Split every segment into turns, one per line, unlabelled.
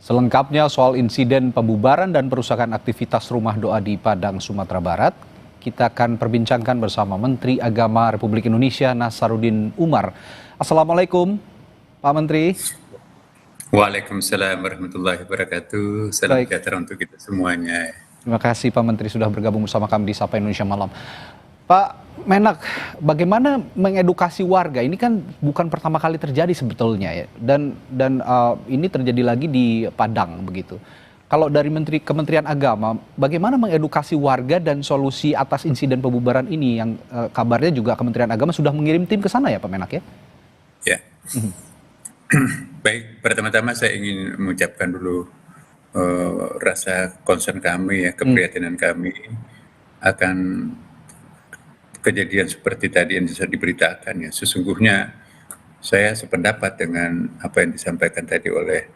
Selengkapnya soal insiden pembubaran dan perusakan aktivitas rumah doa di Padang, Sumatera Barat, kita akan perbincangkan bersama Menteri Agama Republik Indonesia Nasaruddin Umar. Assalamualaikum, Pak Menteri.
Waalaikumsalam warahmatullahi wabarakatuh. Salam
Baik.
sejahtera untuk kita semuanya.
Terima kasih Pak Menteri sudah bergabung bersama kami di Sapa Indonesia Malam. Pak Menak, bagaimana mengedukasi warga? Ini kan bukan pertama kali terjadi sebetulnya ya, dan ini terjadi lagi di Padang begitu. Kalau dari Kementerian Agama, bagaimana mengedukasi warga dan solusi atas insiden pembubaran ini yang kabarnya juga Kementerian Agama sudah mengirim tim ke sana ya Pak Menak ya?
Ya. Baik, pertama-tama saya ingin mengucapkan dulu rasa concern kami ya, keprihatinan kami akan kejadian seperti tadi yang bisa diberitakan ya. Sesungguhnya saya sependapat dengan apa yang disampaikan tadi oleh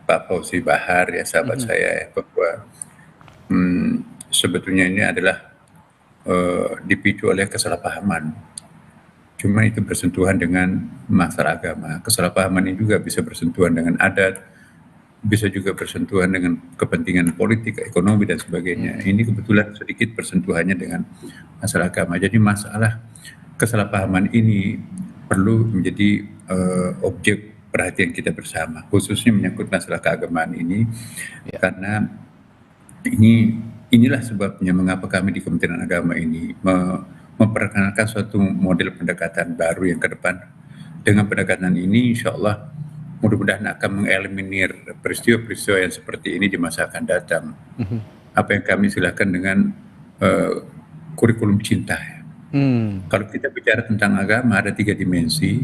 Pak Fauzi Bahar ya, sahabat saya ya, bahwa sebetulnya ini adalah dipicu oleh kesalahpahaman. Cuma itu bersentuhan dengan masalah agama. Kesalahpahaman ini juga bisa bersentuhan dengan adat, bisa juga bersentuhan dengan kepentingan politik, ekonomi, dan sebagainya. Ini kebetulan sedikit bersentuhannya dengan masalah agama. Jadi masalah kesalahpahaman ini perlu menjadi objek perhatian kita bersama, khususnya menyangkut masalah keagamaan ini, karena inilah sebabnya mengapa kami di Kementerian Agama ini memperkenalkan suatu model pendekatan baru yang ke depan. Dengan pendekatan ini insya Allah mudah-mudahan akan mengeliminir peristiwa-peristiwa yang seperti ini di masa akan datang. Apa yang kami silakan dengan kurikulum cinta. Kalau kita bicara tentang agama ada 3 dimensi.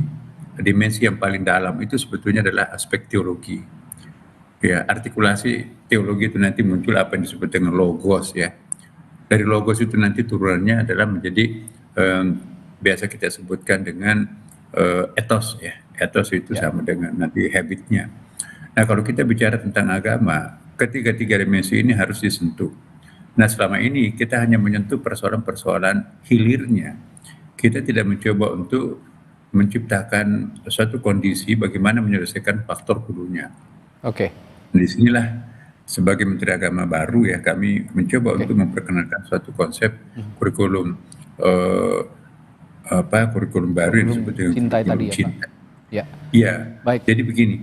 Dimensi yang paling dalam itu sebetulnya adalah aspek teologi. Ya, artikulasi teologi itu nanti muncul apa yang disebut dengan logos ya. Dari logos itu nanti turunannya adalah menjadi biasa kita sebutkan dengan ethos ya. Ethos itu sama dengan nanti habitnya. Nah, kalau kita bicara tentang agama, ketiga dimensi ini harus disentuh. Nah, selama ini kita hanya menyentuh persoalan-persoalan hilirnya. Kita tidak mencoba untuk menciptakan suatu kondisi bagaimana menyelesaikan faktor hulunya.
Oke.
Disinilah sebagai Menteri Agama baru ya, kami mencoba untuk memperkenalkan suatu konsep kurikulum kurikulum baru yang disebut dengan
cinta
kurikulum
tadi ya,
cinta.
Pak. Ya.
Iya.
Baik.
Jadi begini,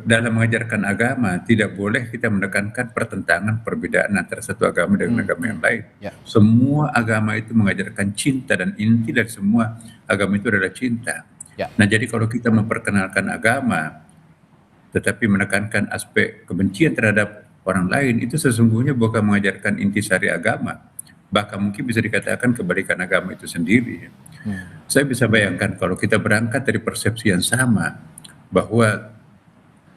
dalam mengajarkan agama tidak boleh kita menekankan pertentangan perbedaan antara satu agama dengan agama yang lain. Semua agama itu mengajarkan cinta, dan inti dari semua agama itu adalah cinta. Nah, jadi kalau kita memperkenalkan agama tetapi menekankan aspek kebencian terhadap orang lain, itu sesungguhnya bukan mengajarkan intisari agama, bahkan mungkin bisa dikatakan kebalikan agama itu sendiri. Saya bisa bayangkan kalau kita berangkat dari persepsi yang sama bahwa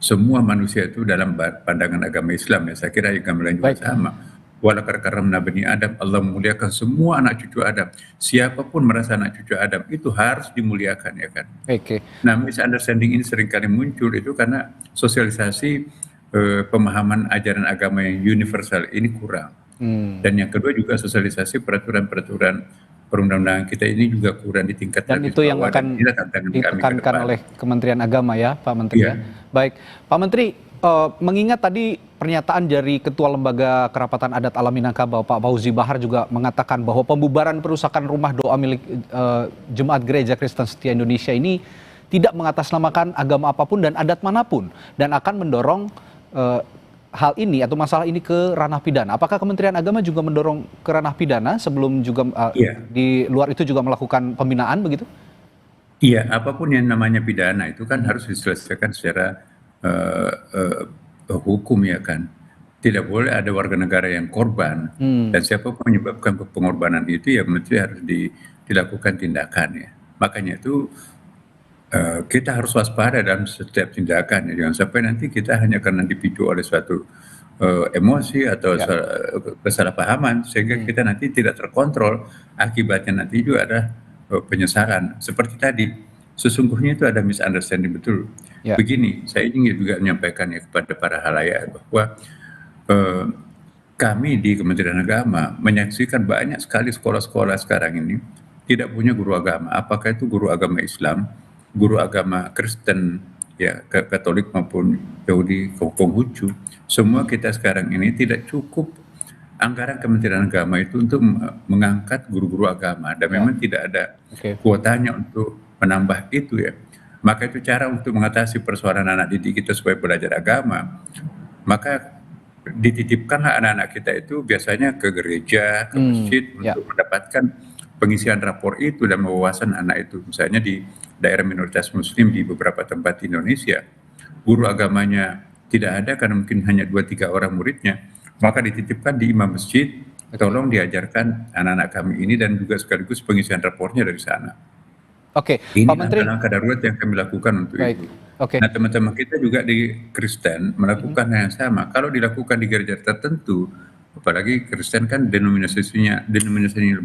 semua manusia itu dalam pandangan agama Islam ya, saya kira agama lain juga sama. Walaqad karramna bani Adam, Allah memuliakan semua anak cucu Adam. Siapapun merasa anak cucu Adam itu harus dimuliakan ya kan. Nah, misunderstanding ini seringkali muncul itu karena sosialisasi pemahaman ajaran agama yang universal ini kurang. Dan yang kedua juga sosialisasi peraturan-peraturan perundang-undangan kita ini juga kurang ditingkatkan.
Dan itu yang akan ditekankan oleh Kementerian Agama ya, Pak Menteri ya. Baik, Pak Menteri, mengingat tadi pernyataan dari Ketua Lembaga Kerapatan Adat Alam Minangkabau, Pak Fauzi Bahar juga mengatakan bahwa pembubaran perusakan rumah doa milik Jemaat Gereja Kristen Setia Indonesia ini tidak mengatasnamakan agama apapun dan adat manapun, dan akan mendorong hal ini atau masalah ini ke ranah pidana. Apakah Kementerian Agama juga mendorong ke ranah pidana sebelum juga di luar itu juga melakukan pembinaan begitu?
Iya, apapun yang namanya pidana itu kan harus diselesaikan secara hukum ya kan. Tidak boleh ada warga negara yang korban, dan siapapun menyebabkan pengorbanan itu ya mesti harus dilakukan tindakan ya. Makanya itu kita harus waspada dalam setiap tindakan ya. Jangan sampai nanti kita hanya karena dipicu oleh suatu emosi atau kesalahpahaman sehingga kita nanti tidak terkontrol, akibatnya nanti juga ada penyesalan. Seperti tadi, sesungguhnya itu ada misunderstanding betul. Begini, saya ingin juga menyampaikan ya kepada para halayak bahwa kami di Kementerian Agama menyaksikan banyak sekali sekolah-sekolah sekarang ini tidak punya guru agama. Apakah itu guru agama Islam, guru agama Kristen, ya Katolik maupun Yahudi, Konghucu, semua kita sekarang ini tidak cukup anggaran Kementerian Agama itu untuk mengangkat guru-guru agama, dan memang tidak ada kuotanya untuk menambah itu ya. Maka itu cara untuk mengatasi persoalan anak didik kita supaya belajar agama. Maka dititipkanlah anak-anak kita itu biasanya ke gereja, ke masjid untuk mendapatkan pengisian rapor itu dan wawasan anak itu. Misalnya di daerah minoritas muslim di beberapa tempat di Indonesia, guru agamanya tidak ada karena mungkin hanya 2-3 orang muridnya, maka dititipkan di imam masjid, tolong diajarkan anak-anak kami ini dan juga sekaligus pengisian rapornya dari sana. Ini
Pak Menteri,
langkah darurat yang kami lakukan untuk itu. Nah, teman-teman kita juga di Kristen melakukan hal yang sama. Kalau dilakukan di gereja tertentu, apalagi Kristen kan denominasinya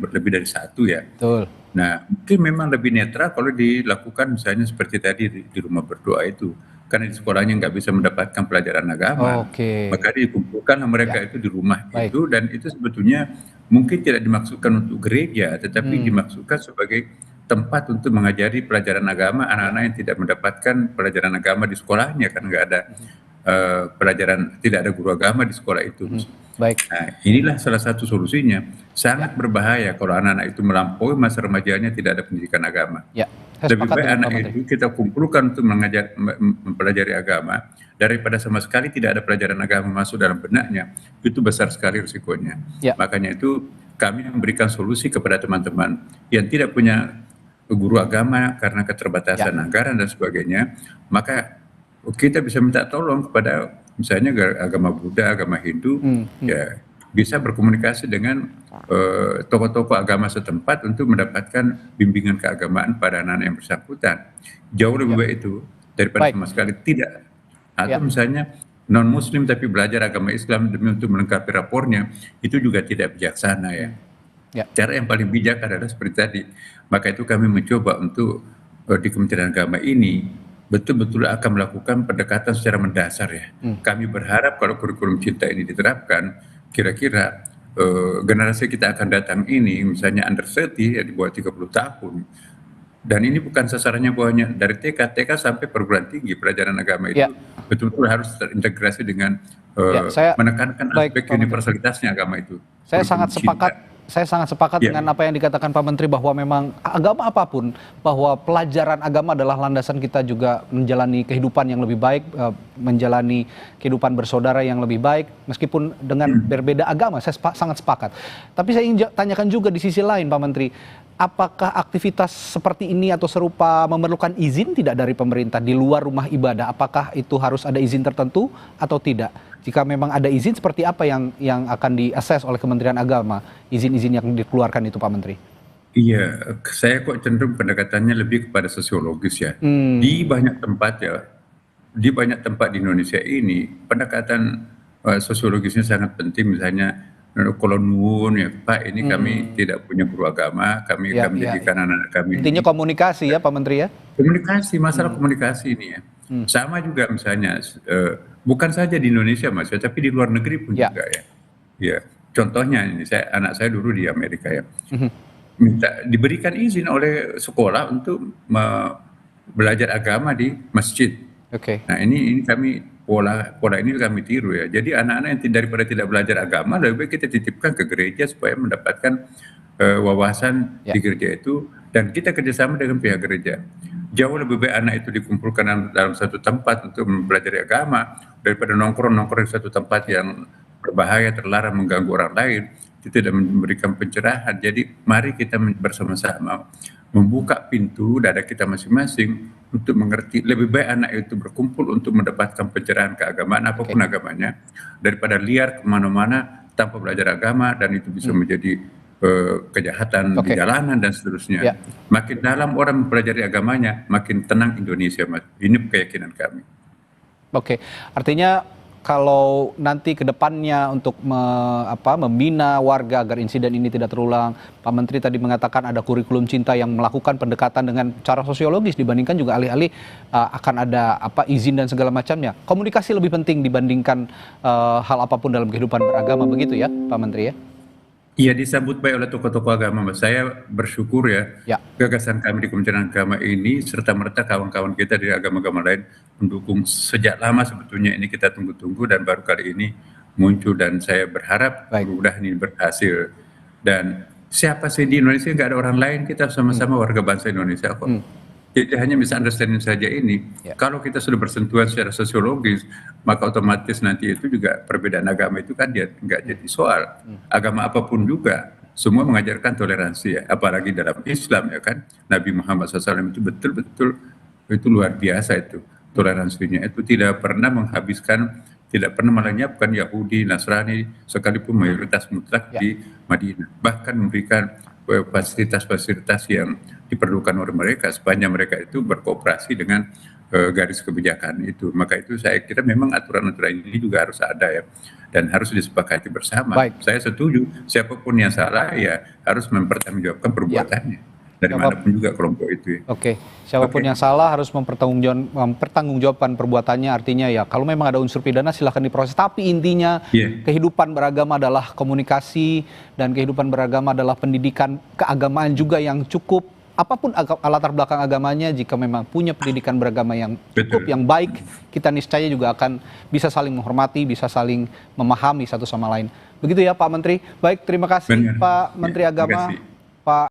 lebih dari satu ya.
Betul.
Nah, mungkin memang lebih netral kalau dilakukan misalnya seperti tadi di rumah berdoa itu. Karena di sekolahnya nggak bisa mendapatkan pelajaran agama, maka dikumpulkan mereka itu di rumah itu, dan itu sebetulnya mungkin tidak dimaksudkan untuk gereja, tetapi dimaksudkan sebagai tempat untuk mengajari pelajaran agama anak-anak yang tidak mendapatkan pelajaran agama di sekolahnya, kan nggak ada tidak ada guru agama di sekolah itu. Nah, inilah salah satu solusinya. Sangat berbahaya kalau anak-anak itu melampaui masa remajanya tidak ada pendidikan agama. Lebih baik anak itu kita kumpulkan untuk mempelajari agama daripada sama sekali tidak ada pelajaran agama masuk dalam benaknya. Itu besar sekali risikonya. Makanya itu kami memberikan solusi kepada teman-teman yang tidak punya guru agama karena keterbatasan anggaran dan sebagainya, maka kita bisa minta tolong kepada misalnya agama Buddha, agama Hindu, ya bisa berkomunikasi dengan tokoh-tokoh agama setempat untuk mendapatkan bimbingan keagamaan pada anak-anak yang bersangkutan. Jauh lebih baik itu daripada sama sekali tidak. Atau misalnya non-muslim tapi belajar agama Islam demi untuk melengkapi rapornya, itu juga tidak bijaksana ya. Cara yang paling bijak adalah seperti tadi. Maka itu kami mencoba untuk di Kementerian Agama ini betul-betul akan melakukan pendekatan secara mendasar ya. Kami berharap kalau kurikulum cinta ini diterapkan, kira-kira generasi kita akan datang ini, misalnya under 30 ya, di bawah 30 tahun. Dan ini bukan sasarannya bawahnya dari TK sampai perguruan tinggi, pelajaran agama itu betul-betul harus terintegrasi dengan menekankan aspek universalitasnya agama itu.
Saya sangat sepakat dengan apa yang dikatakan Pak Menteri, bahwa memang agama apapun, bahwa pelajaran agama adalah landasan kita juga menjalani kehidupan yang lebih baik, menjalani kehidupan bersaudara yang lebih baik, meskipun dengan berbeda agama. Saya sangat sepakat. Tapi saya ingin tanyakan juga di sisi lain, Pak Menteri, apakah aktivitas seperti ini atau serupa memerlukan izin tidak dari pemerintah di luar rumah ibadah? Apakah itu harus ada izin tertentu atau tidak? Jika memang ada izin, seperti apa yang akan diakses oleh Kementerian Agama, izin-izin yang dikeluarkan itu, Pak Menteri?
Iya, saya kok cenderung pendekatannya lebih kepada sosiologis ya. Di banyak tempat ya, di banyak tempat di Indonesia ini, pendekatan sosiologisnya sangat penting. Misalnya, kalau nuwun ya Pak, ini kami tidak punya guru agama, kami akan mendidikan anak-anak kami.
Intinya komunikasi ya Pak Menteri ya?
Komunikasi, masalah komunikasi ini ya. Sama juga misalnya, bukan saja di Indonesia Mas, tapi di luar negeri pun juga ya. Ya, contohnya ini anak saya dulu di Amerika ya, diberikan izin oleh sekolah untuk belajar agama di masjid. Nah ini kami pola ini kami tiru ya. Jadi anak-anak yang daripada tidak belajar agama, lebih baik kita titipkan ke gereja supaya mendapatkan wawasan di gereja itu, dan kita kerjasama dengan pihak gereja. Jauh lebih baik anak itu dikumpulkan dalam satu tempat untuk mempelajari agama daripada nongkrong di satu tempat yang berbahaya, terlarang, mengganggu orang lain, itu tidak memberikan pencerahan. Jadi mari kita bersama-sama membuka pintu dada kita masing-masing untuk mengerti. Lebih baik anak itu berkumpul untuk mendapatkan pencerahan keagamaan apapun agamanya, daripada liar kemana-mana tanpa belajar agama, dan itu bisa menjadi kejahatan di jalanan dan seterusnya. Makin dalam orang mempelajari agamanya, makin tenang Indonesia, Mas. Ini keyakinan kami.
Artinya kalau nanti ke depannya untuk membina warga agar insiden ini tidak terulang, Pak Menteri tadi mengatakan ada kurikulum cinta yang melakukan pendekatan dengan cara sosiologis dibandingkan juga alih-alih akan ada izin dan segala macamnya. Komunikasi lebih penting dibandingkan hal apapun dalam kehidupan beragama, begitu ya Pak Menteri ya?
Iya, disambut baik oleh tokoh-tokoh agama, Mas. Saya bersyukur ya,
Ya,
gagasan kami di Kementerian Agama ini serta-merta kawan-kawan kita dari agama-agama lain mendukung sejak lama sebetulnya, ini kita tunggu-tunggu dan baru kali ini muncul, dan saya berharap
baik.
mudah-mudahan ini berhasil. Dan siapa sih di Indonesia, nggak ada orang lain, kita sama-sama warga bangsa Indonesia kok.
Hmm,
Jadi hanya misunderstanding saja ini.
ya.
Kalau kita sudah bersentuhan secara sosiologis, maka otomatis nanti itu juga perbedaan agama itu kan dia nggak jadi soal. Agama apapun juga, semua mengajarkan toleransi ya. Apalagi dalam Islam ya kan, Nabi Muhammad SAW itu betul-betul itu luar biasa itu. Toleransinya itu tidak pernah menghabiskan, tidak pernah melenyapkan Yahudi, Nasrani, sekalipun mayoritas mutlak
Ya.
di Madinah. Bahkan memberikan fasilitas-fasilitas yang diperlukan oleh mereka sepanjang mereka itu berkooperasi dengan garis kebijakan itu. Maka itu saya kira memang aturan-aturan ini juga harus ada ya, dan harus disepakati bersama.
Baik.
Saya setuju, siapapun yang salah ya harus mempertanggungjawabkan perbuatannya dari
Siapa-
manapun juga kelompok itu ya.
Oke, siapapun
Oke.
yang salah harus mempertanggungjawabkan perbuatannya. Artinya ya, kalau memang ada unsur pidana silahkan diproses. Tapi intinya
Iya.
kehidupan beragama adalah komunikasi, dan kehidupan beragama adalah pendidikan keagamaan juga yang cukup. Apapun latar belakang agamanya, jika memang punya pendidikan beragama yang cukup,
Betul.
yang baik, kita niscaya juga akan bisa saling menghormati, bisa saling memahami satu sama lain. Begitu ya Pak Menteri. Baik, terima kasih
Benar.
Pak Menteri
Ya, terima
Agama.
kasih.
Pak